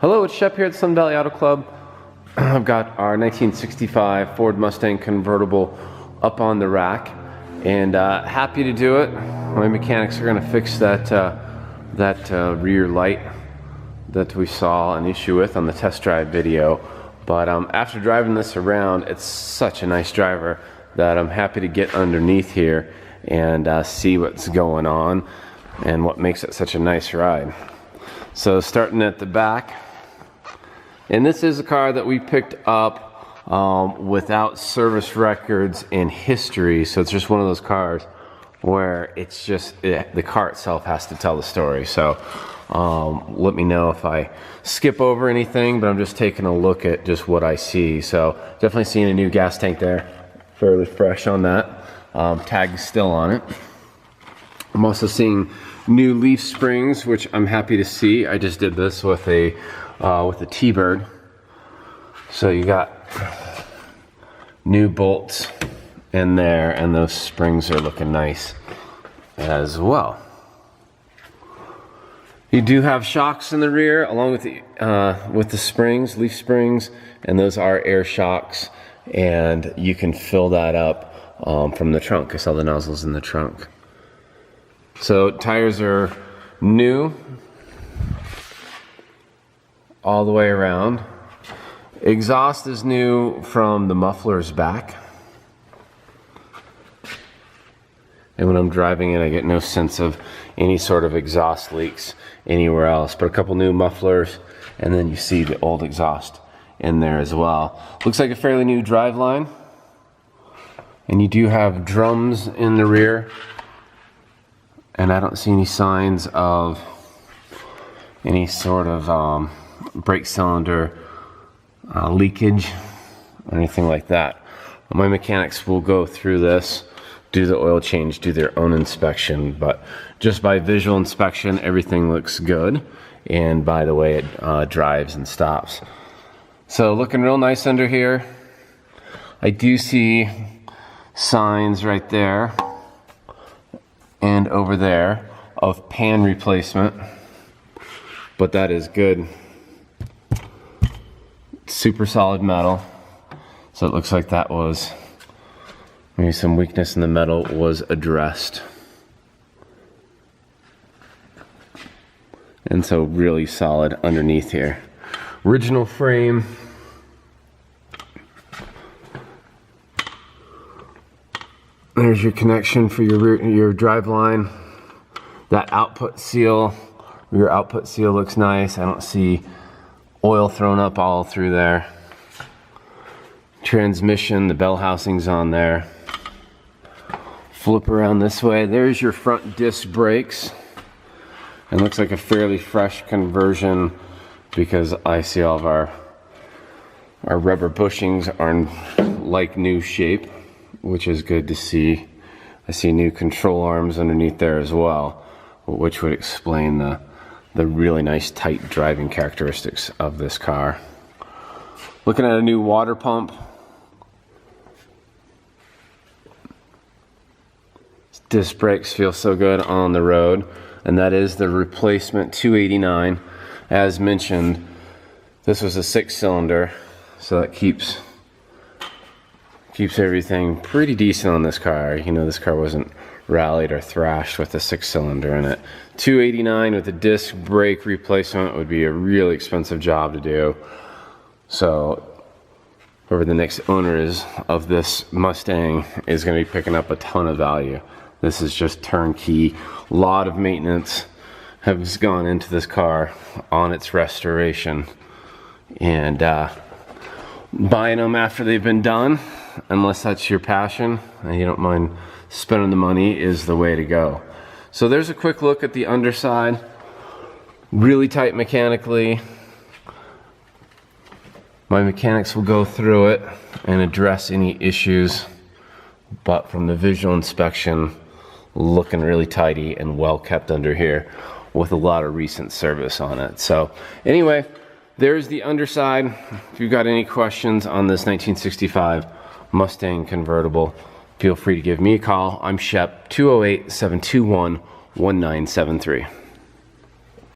Hello, it's Shep here at Sun Valley Auto Club. I've got our 1965 Ford Mustang convertible up on the rack, and happy to do it. My mechanics are going to fix that rear light that we saw an issue with on the test drive video. But after driving this around, it's such a nice driver that I'm happy to get underneath here and see what's going on and what makes it such a nice ride. So starting at the back, and this is a car that we picked up without service records and history, so it's just one of those cars where it's just the car itself has to tell the story. So let me know if I skip over anything, but I'm just taking a look at just what I see. So definitely seeing a new gas tank there, fairly fresh on that. Tag is still on it. I'm also seeing new leaf springs, which I'm happy to see. I just did this with a T-Bird. So you got new bolts in there, and those springs are looking nice as well. You do have shocks in the rear along with the springs, leaf springs, and those are air shocks, and you can fill that up from the trunk. I saw the nozzles in the trunk. So tires are new all the way around. Exhaust is new from the mufflers back. And when I'm driving it, I get no sense of any sort of exhaust leaks anywhere else. But a couple new mufflers, and then you see the old exhaust in there as well. Looks like a fairly new driveline. And you do have drums in the rear. And I don't see any signs of any sort of brake cylinder leakage or anything like that. My mechanics will go through this, do the oil change, do their own inspection, but just by visual inspection, everything looks good. And by the way, it drives and stops. So looking real nice under here. I do see signs right there and over there of pan replacement, but that is good. Super solid metal, so it looks like that was maybe some weakness in the metal was addressed, and so really solid underneath here. Original frame. There's your connection for your drive line. That output seal, your output seal looks nice. I don't see oil thrown up all through there. Transmission, the bell housing's on there. Flip around this way. There's your front disc brakes. And looks like a fairly fresh conversion because I see all of our rubber bushings are in like new shape, which is good to see. I see new control arms underneath there as well, which would explain the really nice tight driving characteristics of this car. Looking at a new water pump. Disc brakes feel so good on the road, and that is the replacement 289. As mentioned, this was a 6-cylinder, so that keeps everything pretty decent on this car. You know, this car wasn't rallied or thrashed with a 6-cylinder in it. 289 with a disc brake replacement would be a really expensive job to do. So whoever the next owner is of this Mustang is going to be picking up a ton of value. This is just turnkey. A lot of maintenance has gone into this car on its restoration, and buying them after they've been done, unless that's your passion and you don't mind spending the money, is the way to go. So there's a quick look at the underside. Really tight mechanically. My mechanics will go through it and address any issues, but from the visual inspection, looking really tidy and well kept under here with a lot of recent service on it. So anyway, there's the underside. If you've got any questions on this 1965 Mustang convertible, feel free to give me a call. I'm Shep, 208-721-1973.